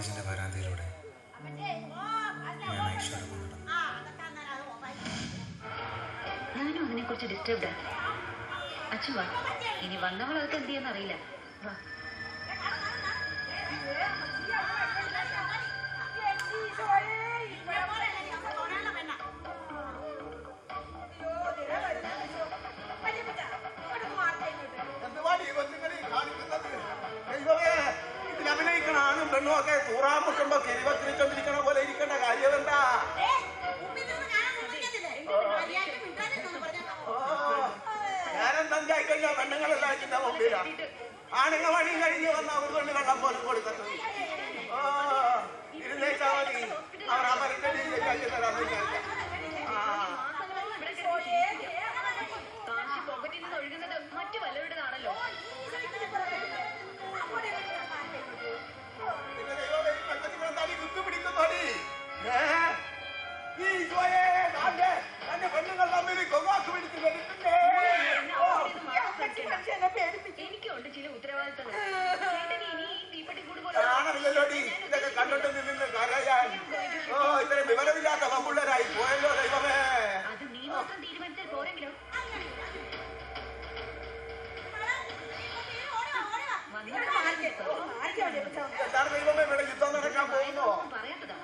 കോളേജിന്റെ വരാന്തയിലൂടെ ഞാൻ ഐശ്വര്യ കൊണ്ടിടുന്നു. ഞാനും അതിനെ കുറിച്ച് ഡിസ്റ്റർബ്ഡ് ആണ്. അച്ഛൻ വാ, ഇനി വന്നവളൊക്കെ എന്ത് ചെയ്യാന്ന് അറിയില്ല. വാ. ഇതിലഭിനയിക്കണാനും പെണ്ണും ഒക്കെ തൂറാമുട്ടുമ്പോ കിരിവത്തിരിച്ചോണ്ടിരിക്കണ പോലെ ഇരിക്കേണ്ട കാര്യം എന്താ? ഞാനെന്തായി കഴിഞ്ഞാൽ പെണ്ണുങ്ങളെല്ലാം ഇതിന്റെ മുമ്പിലാ. ആണുങ്ങൾ പണി കഴിഞ്ഞ് വന്ന അവർ കൊണ്ട് വെള്ളം പോലും കൊടുക്കത്തുള്ളൂ. ഇരുന്നേച്ചാ മതി, അവർ ആ പരിക്കടി ശരിയാക്കി തരാന്ന് വിചാരിക്കാം. മറ്റു വല്ലവരുടേതാണല്ലോ. എനിക്കുണ്ട് ചില ഉത്തരവാദിത്തങ്ങൾ. ഇതൊക്കെ കണ്ടിട്ട് നിന്ന് കരയാൻ ഇത്രയും വിവരമില്ലാത്ത പമ്പുള്ളരായി പോയല്ലോ ദൈവമേ. അത് നീ മാത്രം തീരുമാനിച്ചാൽ പോരെങ്കിലോ. എന്താണ് ദൈവമേ ഇവിടെ യുദ്ധം നടക്കാൻ പോകുന്നോ? പറയാത്തതാ.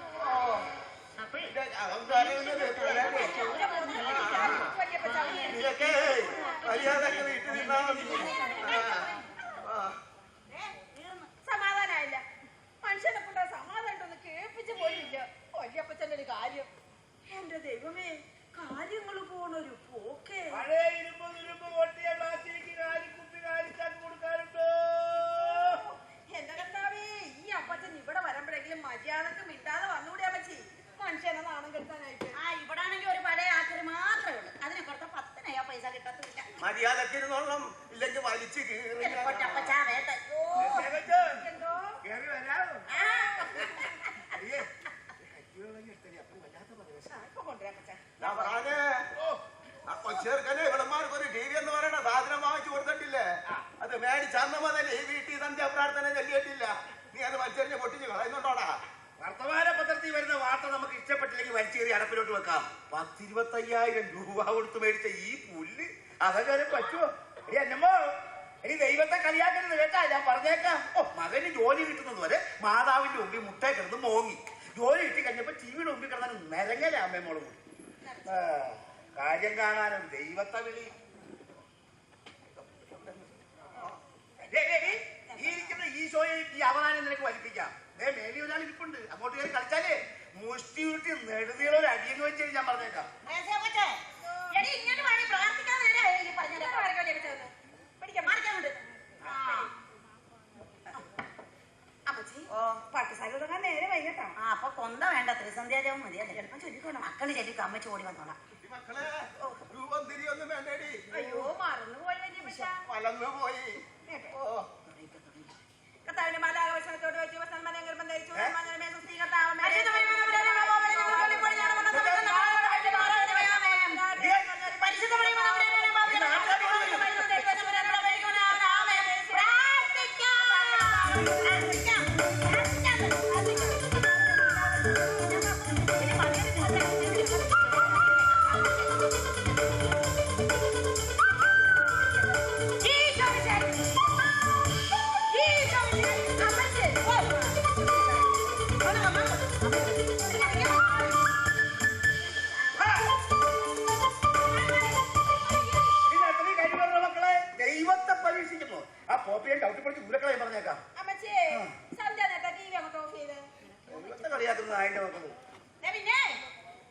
ഇതൊക്കെ മര്യാദക്ക് വീട്ടിൽ നിന്നാ മതി. സമാധാനായില്ല. മനുഷ്യനെ കൊണ്ട് സമാധാനം കേൾപ്പിച്ച പോലില്ല. വല്യപ്പച്ചന്റെ ഒരു കാര്യം. എന്റെ ദൈവമേ, കാര്യങ്ങൾ പോണൊരു പോക്കേ. എന്റെ കർത്താവേ, ഈ അപ്പച്ചൻ ഇവിടെ വരുമ്പോഴെങ്കിലും മര്യാദക്ക് മിണ്ടാതെ വന്നുകൂടിയാ പറ്റി. മനുഷ്യനെ നാണം കെടുത്താനായിട്ട്. ഇവിടെ ആണെങ്കിൽ ഒരു പഴയ ആക്കര് മാത്രമേ ഉള്ളൂ. അതിനെ കുറച്ച് 10 നയാ പൈസ കിട്ടത്തില്ല. മര്യാദക്കിരുന്നോളം ഇല്ലെങ്കിൽ വലിച്ചു കീറി. എന്തോ ഞാൻ പറഞ്ഞേ, കൊച്ചേർക്കനെ ഇവിടന്മാർക്ക് ഒരു ടി വി എന്ന് പറയുന്ന സാധനം വാങ്ങിച്ചു കൊടുത്തിട്ടില്ലേ? അത് മേടിച്ചന്ന് മുതൽ ഈ വീട്ടിൽ സന്ധ്യ പ്രാർത്ഥന ചൊല്ലിയിട്ടില്ല. നീ അത് വലിച്ചെറിഞ്ഞ് പൊട്ടിച്ച് കളയുന്നുണ്ടോടാ? വർത്തമാന പത്രത്തിൽ വരുന്ന വാർത്ത നമുക്ക് ഇഷ്ടപ്പെട്ടില്ലെങ്കിൽ വലിച്ചേറി അടപ്പിലോട്ട് വെക്കാം. 10-25,000 രൂപ കൊടുത്ത് മേടിച്ച ഈ പുല്ല് അതൊക്കെ പറ്റുമോ? എന്നമ്മോ, ഇനി ദൈവത്തെ കളിയാക്കരുത് കേട്ടാ, ഞാൻ പറഞ്ഞേക്കാം. മകന് ജോലി കിട്ടുന്നത് വരെ മാതാവിന്റെ മുമ്പിൽ മുട്ടേ കിടന്ന് മോങ്ങി. ജോലി കിട്ടി കഴിഞ്ഞപ്പോ ടിവിയുടെ മുമ്പിൽ കിടന്നാൽ നിരങ്ങല അമ്മേമോളും കൂടി. കാര്യം കാണാനും ദൈവത്തെ വിളി. ഈ ഇരിക്കുന്ന ഈശോയെ ഈ അവമാനം നിനക്ക് വലിപ്പിക്കാം. മേലി ഒരാൾ ഇരിപ്പുണ്ട്, അങ്ങോട്ട് കയറി കളിച്ചാലേ മുഷ്ടി വിട്ടി നെടുതികളൊരു അടിയെന്ന് വെച്ചാൽ ഞാൻ പറഞ്ഞേക്കാം. പട്ടുസാരി തുടങ്ങാൻ നേരെ വൈകട്ടാ. അപ്പൊ കൊന്ത വേണ്ട, ത്രിസന്ധ്യാജവും മതി. അത് ചിലപ്പോ ചൊല്ലിക്കോണം. മക്കള് ചെല്ലിക്കും, അമ്മച്ച് ഓടി വന്നോളാം. മക്കളെ രൂപം തിരിയൊന്നും വേണ്ടേടി. അയ്യോ, മറന്നുപോയി വല്യപ്പച്ച. മലന്നു പോയി. കർത്താവിന്റെ മാലാകവശത്തോട് വെച്ച് വസന്മനങ്ങൾ ധരിച്ചു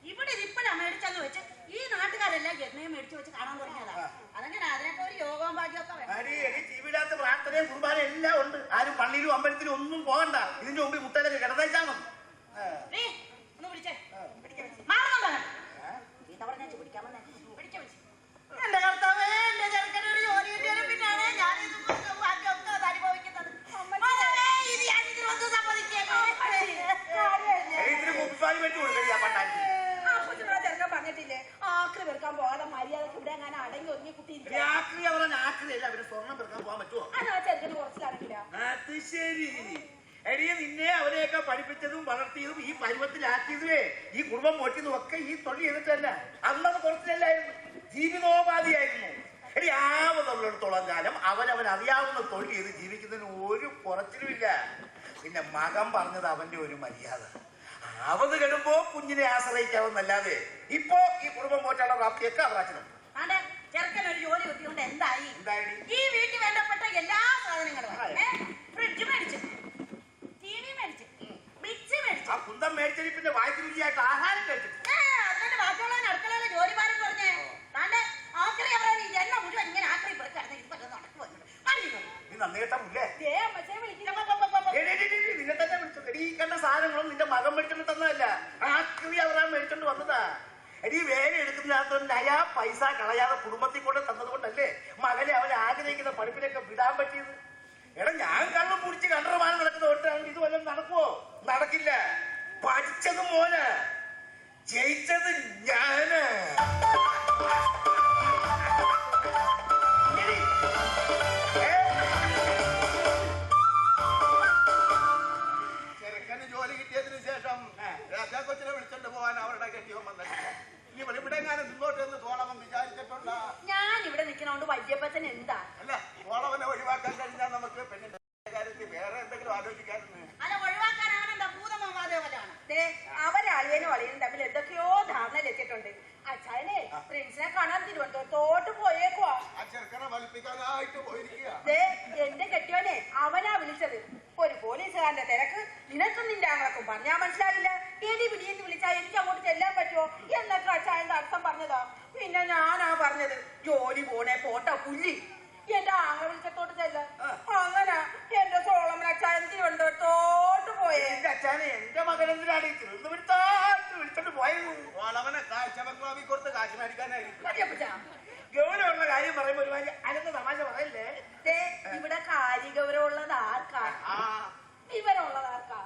ഇവിടെ ഇരിപ്പഴാ മേടിച്ചെന്ന് വെച്ച് ഈ നാട്ടുകാരെല്ലാം ജന്മയും മേടിച്ചു വെച്ച് കാണാൻ തുടങ്ങിയതാ. അതങ്ങനെ അതിനൊക്കെ ഒരു യോഗവും ഭാഗ്യമൊക്കെ ജീവിടാത്ത പ്രാർത്ഥനയും കുർബാന എല്ലാം ഉണ്ട്. ആരും പള്ളിയിലും അമ്പലത്തിലും ഒന്നും പോകണ്ട. ഇതിന്റെ മുമ്പിൽ മുട്ടയിലൊക്കെ കിടന്നേച്ചാൽ മതി. ഒന്ന് പിടിച്ചേ, എന്റെ കർത്താവേ, എന്റെ ചെറുക്കനൊരു ജോലി കിട്ടിയാലും പിന്നാണ് ഞാൻ ഭാഗ്യമൊക്കെ അനുഭവിക്കുന്നത്. ചെറുക്കൻ പറഞ്ഞിട്ടില്ലേ, ആക്രി വെറുക്കാൻ പോകാതെ മര്യാദക്ക് ഇവിടെ അങ്ങനെ അടങ്ങി ഒതുങ്ങി കുട്ടിയിരിക്കും. സ്വർണ്ണം പെറുക്കാൻ പോകാൻ പറ്റുമോ? അത് ആ ചെറുക്കന് കുറച്ചിലാണെങ്കിലോ? അത് ശരി. എടിയെ നിന്നെ അവരെ അവനെയൊക്കെ പഠിപ്പിച്ചതും വളർത്തിയതും ഈ പരുവത്തിലാക്കിയതുവേ ഈ കുടുംബം പോറ്റിയതും ഒക്കെ ഈ തൊഴിൽ ചെയ്തിട്ടല്ല. അന്നത് കുറച്ചില്ലായിരുന്നു, ജീവിതോപാധിയായിരുന്നു. ഇനി ആവതുള്ളിടത്തോളം കാലം അവനവൻ അറിയാവുന്ന തൊഴിൽ ചെയ്ത് ജീവിക്കുന്നതിന് ഒരു കുറച്ചിലുമില്ല. പിന്നെ മകൻ പറഞ്ഞത് അവന്റെ ഒരു മര്യാദ. ആവത് കെടുമ്പോ കുഞ്ഞിനെ ആശ്രയിക്കാവുന്നല്ലാതെ ഇപ്പോ ഈ കുടുംബം പോറ്റാനുള്ള പ്രാപ്തിയൊക്കെ അവരാച്ചനുണ്ട്. ചെറുക്കൻ ഒരു ജോലി കിട്ടിയോണ്ട് എന്തായി? ഈ വീട്ടിൽ വേണ്ടപ്പെട്ട എല്ലാ സാധനങ്ങളും ഫ്രിഡ്ജ് മേടിച്ചു, ടി വി മേടിച്ചു, മിക്സി മേടിച്ചു. ആ കുന്തം മേടിച്ചതിന് പിന്നെ വായ്പ രുചിയായിട്ട് ആഹാരം കഴിച്ചിട്ട് അതിന്റെ ബാക്കിയുള്ളവൻ അടുക്കളയിലെ ജോലിഭാരം പറഞ്ഞേ താണ്ടെ ആക്രി അവരാൻ ഈ ജന്മ മുഴുവൻ ഇങ്ങനെ ആക്രി കിടന്ന് ഇത് പറ്റുന്ന നടക്കുവല്ലോ. നീ നന്ദികേട്ടല്ലേ? വിളിക്കില്ല. നിന്നെ തന്നെ വിളിച്ചത്. ഈ കണ്ട സാധനങ്ങളും നിന്റെ മകൻ മേടിച്ചോണ്ട് തന്നതല്ല, ആക്രി അവരാ മേടിച്ചോണ്ട് വന്നതാ. എടീ വേല എടുക്കുന്നതിനകത്ത് നയാ പൈസ കളയാതെ കുടുംബത്തിൽ കൊണ്ട് തന്നത് കൊണ്ടല്ലേ മകനെ അവനെ ആഗ്രഹിക്കുന്ന പഠിപ്പിലൊക്കെ വിടാൻ പറ്റിയത്. എടാ ഞാൻ കള്ളം കുടിച്ച് കണ്ടമാനം നടക്കുന്ന തൊട്ടാണെങ്കിൽ ഇത് വല്ലതും നടക്കുവോ? നടക്കില്ല. പഠിച്ചത് മോന്, ജയിച്ചത് ഞാന്. ചെറുക്കന് ജോലി കിട്ടിയതിനു ശേഷം കൊച്ചിനെ വിളിച്ചോണ്ട് പോവാൻ അവരുടെ കെട്ടിയോ വന്നില്ല. ഇനി ഇവിടെ എങ്ങാനും മുന്നോട്ട് എന്ന് തോളവൻ വിചാരിച്ചിട്ടുണ്ടോ? ഞാൻ ഇവിടെ നിൽക്കണോണ്ട് വല്യപ്പച്ചൻ എന്താ? അല്ല, തോളവനെ ഒഴിവാക്കാൻ കഴിഞ്ഞാൽ നമുക്ക് പെണ്ണിന്റെ കാര്യത്തിൽ വേറെ എന്തെങ്കിലും ആലോചിക്കാറുണ്ട്. അല്ല ഒഴിവാക്കാൻ അവനെന്താ ഭൂതമാവാതെ വല്ലാണ്. അവരളിയനും അളിയനും തമ്മിൽ എന്തൊക്കെയോ ധാരണയിലെത്തിയിട്ടുണ്ട്. അച്ഛനെ പ്രിൻസിനെ കാണാൻ തിരുവനന്തപുരത്തോട്ട് പോയേക്കുവാ. ആ ചെറുക്കനെ വലിപ്പിക്കാനായിട്ട് പോയിരിക്കുക. എന്റെ കെട്ടിയോനെ അവനാ വിളിച്ചത്. ഒരു പോലീസുകാരന്റെ തിരക്ക് നിനക്കും നിന്റെ ആങ്ങളക്കും പറഞ്ഞാ മനസ്സിലാകില്ല. എടി പിടിയെന്ന് വിളിച്ചാ എനിക്ക് അങ്ങോട്ട് ചെല്ലാൻ പറ്റുമോ എന്നൊക്കെ അച്ഛൻ്റെ അർത്ഥം പറഞ്ഞതാ. പിന്നെ ഞാനാ പറഞ്ഞത് ജോലി പോണേ പോട്ട പുല്ലി എന്റെ ആങ്ങള വിളിച്ചത്തോട്ട് ചെല്ല. അങ്ങനെ എന്റെ സോളമൻ അച്ഛൻ തിരുവനന്തപുരത്തോട്ട് പോയേ. എന്റെ അച്ഛനെ എന്റെ മകൻ എന്തിനാണ് തിരുവനന്തപുരത്തോട്ട് വിളിച്ചോണ്ട് പോയത്? തോളവനെ കാഴ്ച ബംഗ്ലാവിൽ കൊടുത്ത് കാശ് മേടിക്കാനായിരിക്കും. ഗൗരവമുള്ള കാര്യം പറയുമ്പോ ഒരുമാതിരി അനന്ത തമാശ പറയല്ലേ. ഇവിടെ കാര്യഗൗരവമുള്ളത് ആർക്കാ? ഇവരുള്ളത് ആർക്കാ?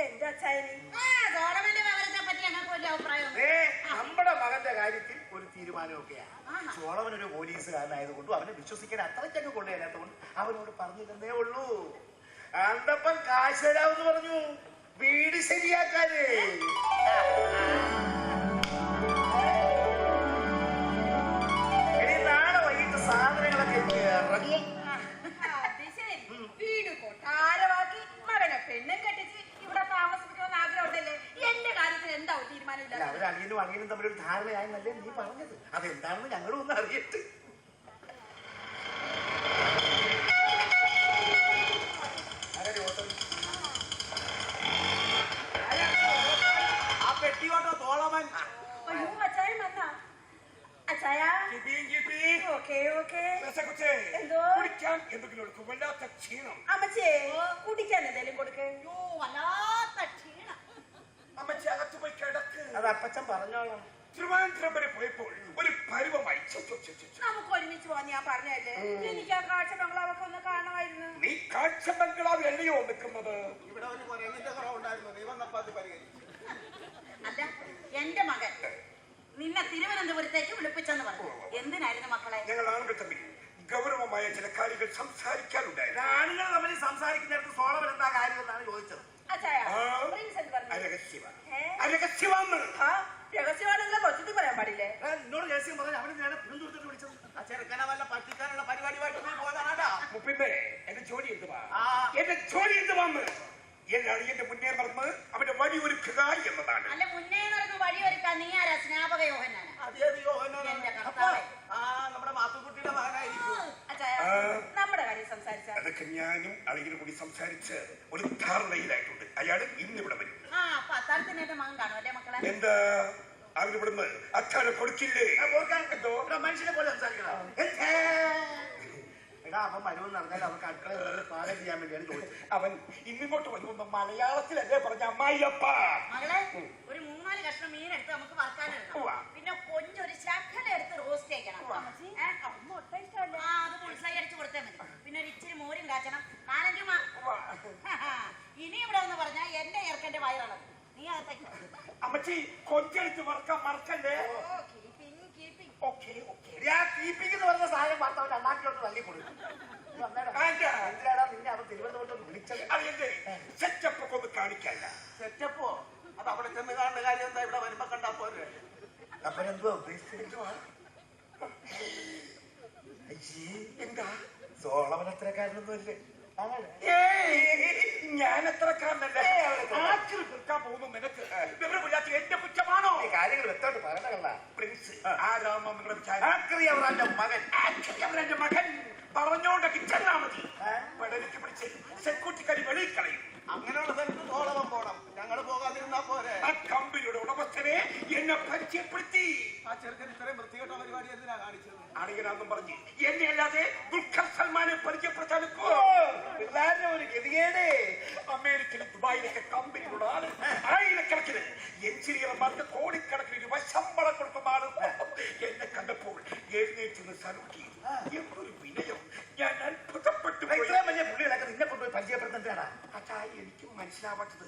എന്റെ അച്ഛന് സോളമന്റെ മകനെ പറ്റി ഞങ്ങൾക്ക് വലിയ അഭിപ്രായം. നമ്മുടെ മകന്റെ കാര്യത്തിൽ ഒരു തീരുമാനമൊക്കെയാണ്. സോളമൻ ഒരു പോലീസുകാരനായതുകൊണ്ടും അവനെ വിശ്വസിക്കാൻ അത്രയ്ക്കങ്ങ് കൊണ്ടുവരാത്തതുകൊണ്ട് അവനോട് പറഞ്ഞില്ലെന്നേ ഉള്ളൂ. അന്തപ്പം കാശ് തരാമെന്ന് പറഞ്ഞു, വീട് ശരിയാക്കാന്. നാളെ വൈകിട്ട് സാധനങ്ങളൊക്കെ ഇറങ്ങി വീട് കൊട്ടാരമാക്കി മകനെ പെണ്ണും കെട്ടിച്ച് ഇവിടെ താമസിപ്പിക്കണമെന്ന് ആഗ്രഹം ഉണ്ടല്ലേ? എന്റെ കാര്യത്തിൽ എന്താ തീരുമാനമില്ല. അവരളിയനും അളിയനും തമ്മിലൊരു ധാരണയായെന്നല്ലേ നീ പറഞ്ഞത്? അതെന്താണെന്ന് ഞങ്ങളും ഒന്ന് അറിയട്ടെ. ആ പെട്ടിയോട്ടോ തോളവൻ. അയ്യോ അച്ചായൻ വന്നാ? അച്ചായ ഓക്കേ ഓക്കേ. എന്തോ അമ്മച്ചേ കുടിക്കാൻ എന്തെങ്കിലും കൊടുക്ക്. വല്ലാത്ത ക്ഷീണം. അത് അപ്പച്ചൻ പറഞ്ഞോളാം. തിരുവനന്തപുരം വരെ പോയപ്പോൾ ഒരു പരുവമായി. നമുക്ക് ഒരുമിച്ച് പോവാൻ ഞാൻ പറഞ്ഞല്ലേ. എനിക്ക് ആ കാഴ്ച ബംഗ്ലാവൊക്കെ ഒന്ന് കാണുമായിരുന്നു. നീ കാഴ്ച ബംഗ്ലാവിൽ എല്ലയോ നിൽക്കുന്നത്? ഇവിടെ ഒരു കുരങ്ങിന്റെ കുറവുണ്ടായിരുന്നു, നീ വന്നപ്പോ അത് പരിഹരിച്ചു. അല്ല എന്റെ മകൻ നിന്നെ തിരുവനന്തപുരത്തേക്ക് വിളിപ്പിച്ചെന്ന് പറഞ്ഞു. എന്തിനായിരുന്നു മക്കളെ? ഞങ്ങൾ ആളുകൾ തമ്മിൽ ഗൗരവമായ ചില കാര്യങ്ങൾ സംസാരിക്കാനുണ്ടായിരുന്നു. ആണുങ്ങൾ തമ്മിൽ സംസാരിക്കുന്നിടത്ത് സോളമൻ എന്താ കാര്യം എന്നാണ് ചോദിച്ചത്. അച്ചായ പ്രിൻസ് എന്ത് പറഞ്ഞു? രഹസ്യമാണെങ്കിലോ കൊച്ചിട്ട് പറയാൻ പാടില്ലേ? എന്നോട് രഹസ്യം പറഞ്ഞ അവന് ഞാൻ തിരുവനന്തപുരത്തോട്ട് വിളിച്ചത്. ആ ചെറുക്കനെ വല്ല പറ്റിക്കാനുള്ള പരിപാടിയായിട്ട് നീ പോയതാണാ? മുപ്പിന്റെ എന്റെ ജോലി എന്തുവാ? എന്റെ ജോലി എന്തുവാന്ന് എല്ലാ അളിയന്റെ മുന്നേ നടന്ന് അവന്റെ വഴി ഒരുക്കുക എന്നതാണ്. അല്ല മുന്നേ നടന്ന് വഴിയൊരുക്കാൻ നീ ആരാ? സ്നാപക യോഹന്നാണ്. നമ്മുടെ മാത്തുക്കുട്ടിയുടെ മകനായിരിക്കും. അച്ചായ നമ്മുടെ കാര്യം സംസാരിച്ചാൽ അതൊക്കെ ഞാനും അളിയനും കൂടി സംസാരിച്ച് ഒരു ധാരണയിലായിട്ടുണ്ട്. അയാൾ ഇന്നിവിടെ വരും. അപ്പൊ അത്താഴത്തിന് എന്റെ മകൻ കാണും അല്ലേ മക്കളെ? എന്താ അവനിവിടുന്ന് അത്താഴം കൊടുക്കില്ലേ? എന്തോ മനുഷ്യനെ പോലെ സംസാരിക്കണം. എടാ അവൻ വരുമെന്ന് പറഞ്ഞാൽ അവർക്ക് അടുക്കള പാകം ചെയ്യാൻ വേണ്ടിയാണ് ചോദിച്ചത്. അവൻ ഇന്നിങ്ങോട്ട് വരുമ്പോ മലയാളത്തിലല്ലേ പറഞ്ഞ അമ്മായിയപ്പ. മകളെ ഒരു 3-4 കഷ്ണം മീനെടുത്ത് നമുക്ക് വറുക്കാനെടുക്കാം. പിന്നെ കൊഞ്ചൊരു ശകല എടുത്ത് റോസ്റ്റ് ചെയ്യണം. മുട്ട ഇഷ്ടമല്ല. അത് പുളിസായി അടിച്ചു കൊടുത്താൽ മതി. പിന്നെ ഒരു ഇച്ചിരി മോരും കാച്ചണം. 4-5 ഇനി ഇവിടെ ഒന്ന് പറഞ്ഞാൽ എന്റെ ഇറക്കന്റെ വയറാണ്. നീ അകത്തേക്ക് അമ്മച്ചി കൊഞ്ചടിച്ച് വറക്കാൻ മറക്കല്ലേ? കീപ്പിംഗ് എന്ന് പറഞ്ഞ സാധനം വാർത്തവൻ അണ്ണാക്കിലോട്ട് തള്ളി കൊടുക്കും. എന്തിനാടാ നിന്നെ അവൻ തിരുവനന്തപുരത്ത് വിളിച്ചത്? അതെന്റെ സെറ്റപ്പ് ഒക്കെ ഒന്ന് കാണിക്കല്ല. സെറ്റപ്പോ അത് അവിടെ ചെന്ന് കാണുന്ന കാര്യം എന്താ? ഇവിടെ വരുമ്പോ കണ്ടാ പോരെ. അപ്പനെന്തുവാ ഉദ്ദേശിച്ചത്? എന്താ സോളവൻ അത്രക്കാരനൊന്നും അല്ലേ? ഞാൻ എത്രക്കാരനല്ലേ? ആക്രി തീർക്കാൻ പോകുന്നു നിനക്ക് വിവരമില്ലാത്ത എന്റെ കുറ്റമാണോ? കാര്യങ്ങൾ വ്യക്തമായിട്ട് പറയണല്ല. പ്രിൻസ് ആരാണോ നിങ്ങളുടെ വിചാരം? ആക്രി അവരുടെ മകൻ. ആക്രി അവരെന്റെ മകൻ പറഞ്ഞോണ്ടൊക്കെ ചെന്നാ മതി. പെടലിക്ക് പിടിച്ച് സെക്യൂരിറ്റിക്കാരി വെളിയിൽ കളയും. അങ്ങനെയുള്ള സ്ഥലത്ത് സോളവൻ പോണം. ഞങ്ങള് പോകാതിരുന്നാ പോരെ. ആ കമ്പനിയുടെ ഉടമസ്ഥനെ എന്നെ പരിചയപ്പെടുത്തി. ആ ചെറുക്കൻ ഇത്രയും വൃത്തികെട്ട പരിപാടി എന്തിനാ കാണിച്ചത്? അണിയനാന്നും പറഞ്ഞ് എന്നെ അല്ലാതെ ദുൽഖർ സൽമാനെ പരിചയപ്പെടുത്താൻ പിള്ളേരുടെ ഒരു ഗതികേട്. അമേരിക്കയിലും ദുബായിലൊക്കെ കമ്പനികളുടെ ആള് ആയിരക്കണക്കിന് എഞ്ചിനീയർമാർക്ക് കോടിക്കണക്കിന് രൂപ ശമ്പളം കൊടുക്കുന്ന ആള് എന്നെ കണ്ടപ്പോൾ എഴുന്നേറ്റ് സല്യൂട്ട് ചെയ്തു. എന്തൊരു വിനയം! ഞാൻ അത്ഭുതപ്പെട്ടു. ഇത്രയും വലിയ പുള്ളികളൊക്കെ നിന്നെ കൊണ്ടുപോയി പരിചയപ്പെടുത്തേണ്ടാ. അതാ എനിക്ക് മനസ്സിലാവാത്തത്.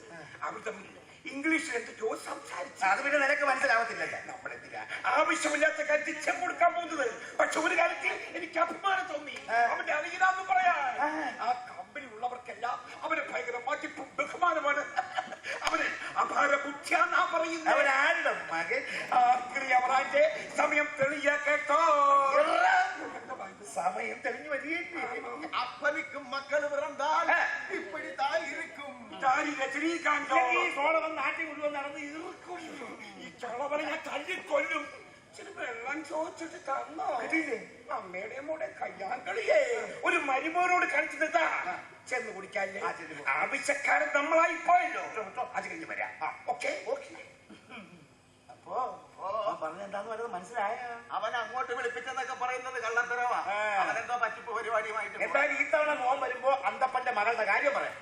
അവർ തമ്മിൽ ഇംഗ്ലീഷിൽ എന്തൊക്കെയോ സംസാരിച്ചു. അത് പിന്നെ നിനക്ക് മനസ്സിലാവത്തില്ലല്ലോ. നമ്മളെന്തിനാ ആവശ്യമില്ലാത്ത കാര്യത്തിൽ ചെം കൊടുക്കാൻ പോകുന്നത്? പക്ഷെ ഒരു കാര്യത്തിൽ എനിക്ക് അഭിമാനം തോന്നി. അവന്റെ അറിയില്ലാന്ന് പറയാൻ ആ കമ്പനി ഉള്ളവർക്കെല്ലാം അവന് ഭയങ്കര മതിപ്പും ബഹുമാനമാണ്. അവന് അപാര ബുദ്ധിയാന്നാ പറയുന്നത്. അവരാരുടെ മകൻ അവരാന്റെ സമയം തെളിയാ കേട്ടോ. സമയം തെളിഞ്ഞു വരികയും അപ്പനിക്കും മക്കൾ പിറന്നാൽ ഇപ്പിടിത്തായിരിക്കും. രജനീകാന്തോ സോളവൻ നാട്ടിൽ മുഴുവൻ നടന്ന് ഇറുക്കും. ഈ ചളവനെ ഞാൻ തല്ലിക്കൊല്ലും. ഇച്ചിരി വെള്ളം ചോദിച്ചിട്ട് തന്നോ? അമ്മയുടെ മോടെ കയ്യാങ്കളിയേ ഒരു മരുമോനോട് കളിച്ചിട്ടാ ചെന്ന് കുടിക്കാല്ലേ? ആവശ്യക്കാരൻ നമ്മളായി പോയല്ലോ. അത് കഴിഞ്ഞ് വരാം. Okay okay. അപ്പോ പറഞ്ഞെന്താന്ന് പറയുന്നത് മനസ്സിലായ? അവൻ അങ്ങോട്ട് വിളിപ്പിച്ചെന്നൊക്കെ പറയുന്നത് കള്ളത്തരവാ. അവനെന്തോ പറ്റിപ്പ് പരിപാടിയുമായിട്ട്. എന്തായാലും ഈ തവണ മോൻ വരുമ്പോ അന്തപ്പന്റെ മകളുടെ കാര്യം പറയാം.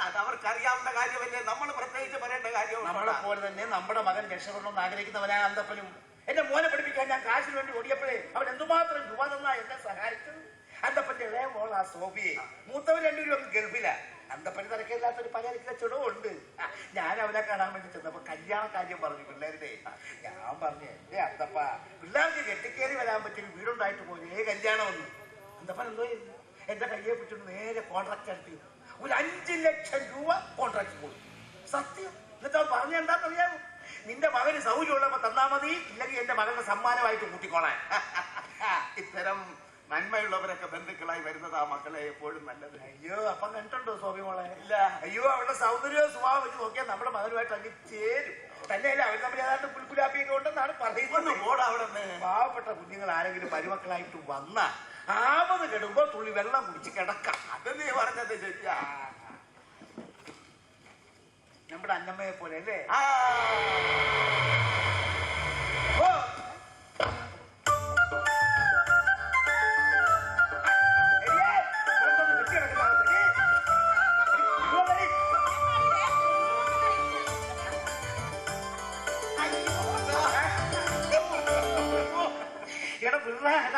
അത് അവർക്കറിയാവുന്ന കാര്യമല്ലേ, നമ്മൾ പ്രത്യേകിച്ച് പറയേണ്ട കാര്യം. നമ്മളെ പോലെ തന്നെ നമ്മുടെ മകൻ രക്ഷപ്പെടണമെന്ന് ആഗ്രഹിക്കുന്നവനായ അന്തപ്പനും എന്റെ മോനെ പഠിപ്പിക്കാൻ ഞാൻ കാശിന് വേണ്ടി ഓടിയപ്പോഴേ അവൻ എന്തുമാത്രം രൂപ തന്നാ എന്നെ സഹായിച്ചത്. അന്തപ്പന്റെ ഇളയ മോൾ ആ സോഫിയെ, മൂത്തവർ രണ്ടുപേരും ഒന്ന് ഗൾഫില. അന്തപ്പന് തിരക്കില്ലാത്തൊരു പലചരക്ക് കച്ചവടവും ഉണ്ട്. ഞാൻ അവനെ കാണാൻ വേണ്ടി ചെന്നപ്പോ കല്യാണ കാര്യം പറഞ്ഞു പിള്ളേരുടെ. ഞാൻ പറഞ്ഞു എന്റെ അന്തപ്പ പിള്ളേർക്ക് കെട്ടിക്കേറി വരാൻ പറ്റിയൊരു വീടുണ്ടായിട്ട് പോലെ കല്യാണം വന്നു. അന്തപ്പൻ എന്തോ ചെയ്യുന്നു? എന്റെ കയ്യെ പിടിച്ചോണ്ട് നേരെ കോൺട്രാക്ട് എടുത്തു. ഒരു 5 ലക്ഷം രൂപ കോൺട്രാക്ട് പോയി. സത്യം. എന്നിട്ട് അവൻ പറഞ്ഞ എന്താണെന്നറിയാമോ? നിന്റെ മകന് സൗകര്യമുള്ളപ്പോ തന്നാ മതി, ഇല്ലെങ്കിൽ എന്റെ മകന്റെ സമ്മാനമായിട്ട് കൂട്ടിക്കോളാൻ. ഇത്തരം നന്മയുള്ളവരൊക്കെ ബന്ധുക്കളായി വരുന്നതാ മക്കളെ എപ്പോഴും നല്ലത്. അയ്യോ അപ്പം കണ്ടിട്ടുണ്ടോ സോഫി മോളെ? ഇല്ല. അയ്യോ അവളുടെ സൗന്ദര്യവും സ്വഭാവം വെച്ച് നോക്കിയാൽ നമ്മുടെ മകനുമായിട്ട് അങ്ങ് ചേരും. തന്നെയല്ല അവർ തമ്മിൽ ഏതാണ്ട് പുൽക്കുലാപ്പിയൊക്കെ ഉണ്ടെന്നാണ് പറയുന്നത്. പാവപ്പെട്ട കുഞ്ഞുങ്ങൾ ആരെങ്കിലും മരുമക്കളായിട്ട് വന്ന 50 കെടുമ്പോ തുള്ളി വെള്ളം കുടിച്ച് കിടക്കാം. അത് നീ പറഞ്ഞത് ശരിയാ. നമ്മുടെ അന്നമ്മയെ പോലെ അല്ലേ?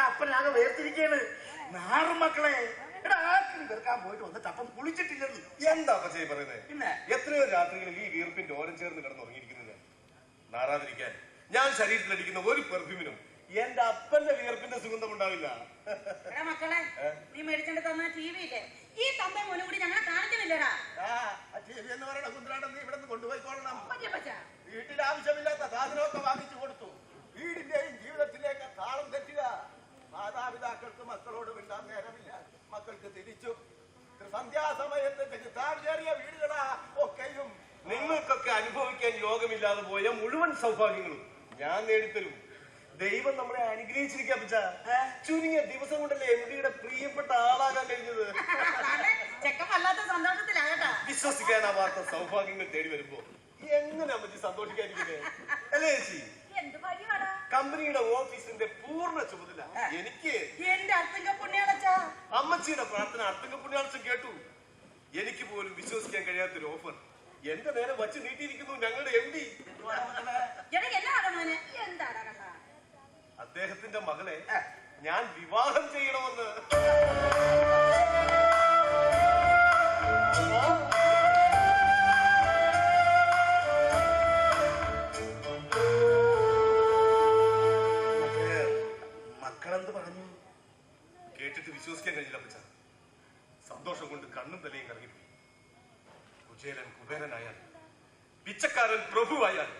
അപ്പനാകെ വേർതിരിക്കാണ്. നാറും മക്കളെ ആർക്കും തീർക്കാൻ പോയിട്ട് വന്നിട്ട് അപ്പം കുളിച്ചിട്ടില്ലെന്ന്. എന്താ അപ്പച്ചി പറയുന്നത്? പിന്നെ എത്രയോ രാത്രികളിൽ ഈ വീർപ്പിന്റെ ഓരം ചേർന്ന് കിടന്നുറങ്ങിയിരിക്കുന്നത് നാറാതിരിക്കാൻ ഞാൻ ശരീരത്തിലടിക്കുന്ന ഒരു പെർഫ്യൂമിനും എന്റെ അപ്പന്റെ വീർപ്പിന്റെ സുഗന്ധം ഉണ്ടാവില്ല. മക്കളെ നീ മേടിച്ചോണ്ട് തന്ന TV ഇല്ലേ, ഈ തമ്മ മോനും കൂടി ഞങ്ങളെ കാണിക്കുന്നില്ലടാ. TV എന്ന് പറയുന്ന കുന്ത്രാണ്ടം നീ ഇവിടെ നിന്ന് കൊണ്ടുപോയിക്കോളണം. വീട്ടിൽ ആവശ്യമില്ലാത്ത സാധനമൊക്കെ വാങ്ങിച്ചു കൊടുത്തു. വീടിന്റെയും ജീവിതത്തിലേക്ക് താളം തെറ്റുക. മാതാപിതാക്കൾക്ക് മക്കളോട് മിണ്ടാൻ നേരമില്ല. മക്കൾക്ക് തിരിച്ചു സന്ധ്യാസമയത്ത് ചെറിയ വീടുകളാ ഒക്കെയും. നിങ്ങൾക്കൊക്കെ അനുഭവിക്കാൻ യോഗമില്ലാതെ പോയ മുഴുവൻ സൗഭാഗ്യങ്ങളും ഞാൻ നേടിത്തരും. ദൈവം നമ്മളെ അനുഗ്രഹിച്ചിരിക്കാൻ പറ്റാ. ചുരുങ്ങിയ ദിവസം കൊണ്ടല്ലേ MDയുടെ പ്രിയപ്പെട്ട ആളാകാൻ കഴിഞ്ഞത്. വിശ്വസിക്കാനാവാത്ത സൗഭാഗ്യങ്ങൾ തേടി വരുമ്പോ എങ്ങനെ അമ്മച്ചി സന്തോഷിക്കാതിരിക്കുന്നേ അല്ലേ ചേച്ചി? കമ്പനിയുടെ ഓഫീസിന്റെ പൂർണ്ണ ചുമതല എനിക്ക്. എന്റെ അർത്തിങ്ക പുണ്യാളച്ചാ. അമ്മച്ചിയുടെ പ്രാർത്ഥന അർത്തിങ്ക പുണ്യാളച്ച കേട്ടു. എനിക്ക് പോലും വിശ്വസിക്കാൻ കഴിയാത്തൊരു ഓഫർ എന്റെ നേരെ വച്ച് നീട്ടിയിരിക്കുന്നു ഞങ്ങളുടെ MD. അദ്ദേഹത്തിന്റെ മകളെ ഞാൻ വിവാഹം ചെയ്യണമെന്ന്. മക്കളെന്ത് പറഞ്ഞു? കേട്ടിട്ട് വിശ്വസിക്കാൻ കഴിഞ്ഞില്ല അപ്പച്ച. ആയാൽ, പിച്ചക്കാരൻ പ്രഭുവായാൽ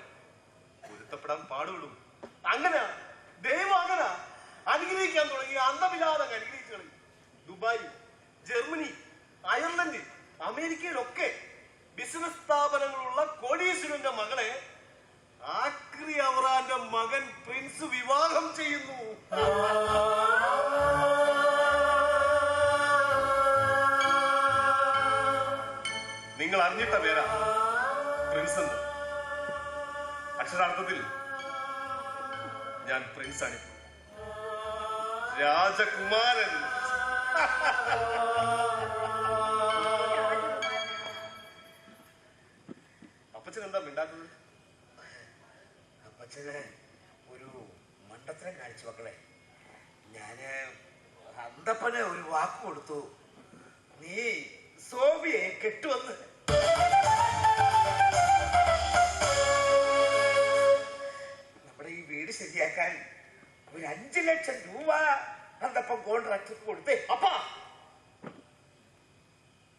പൊരുത്തപ്പെടാൻ പാടുള്ളൂ. അങ്ങനെ ദൈവം അങ്ങനെ അനുഗ്രഹിക്കാൻ തുടങ്ങി അന്തമില്ലാതെ അനുഗ്രഹിച്ചു കളയും. ദുബായ്, ജർമ്മനി, അയർലൻഡ്, അമേരിക്കയിലൊക്കെ ബിസിനസ് സ്ഥാപനങ്ങളുള്ള കോടീശ്വരന്റെ മകളെ ആക്രി അവറാന്റെ മകൻ പ്രിൻസ് വിവാഹം ചെയ്യുന്നു. നിങ്ങൾ അറിഞ്ഞിട്ട പേരാ പ്രിൻസ് എന്ന്. അക്ഷരാർത്ഥത്തിൽ ഞാൻ പ്രിൻസ് ആണ്, രാജകുമാരൻ. അപ്പച്ചൻ എന്താ മിണ്ടാത്തത്? അപ്പച്ചന് ഒരു മണ്ടത്തരം കാണിച്ചു മക്കളെ. ഞാന് അന്തപ്പന് ഒരു വാക്ക് കൊടുത്തു, നീ സോബിയെ കെട്ടുവന്ന്. നമ്മുടെ ഈ വീട് ശരിയാക്കാൻ ഒരു 5 ലക്ഷം രൂപ അന്തപ്പൻ കോൺട്രാക്ടർ കൊടുത്തേ.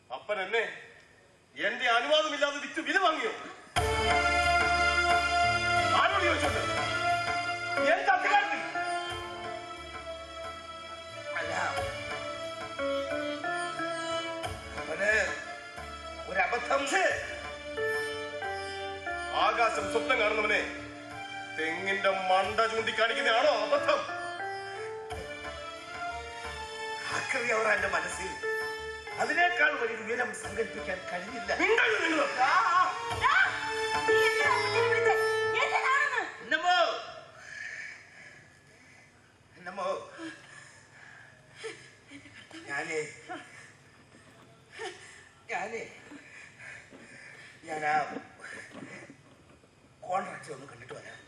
അപ്പൻ എന്നെ എന്റെ അനുവാദമില്ലാതെ വിറ്റ് വില വാങ്ങിയോ? ആരോട് ചോദിച്ചോണ്ട്? എന്റെ അധികാരത്തിൽ അല്ല, അവന് ഒരബദ്ധം. ആകാശം സ്വപ്നം കാണുന്നവനെ തെങ്ങിന്റെ മണ്ട ചൂണ്ടിക്കാണിക്കുന്നതാണോ അബദ്ധം? ആക്രി അവറാന്റെ മനസ്സിൽ അതിനേക്കാൾ വലിയ ഉയരം സങ്കല്പിക്കാൻ കഴിഞ്ഞില്ല. ഞാൻ ആ കോൺട്രാക്ട് ഒന്ന് കണ്ടിട്ട് വരാം.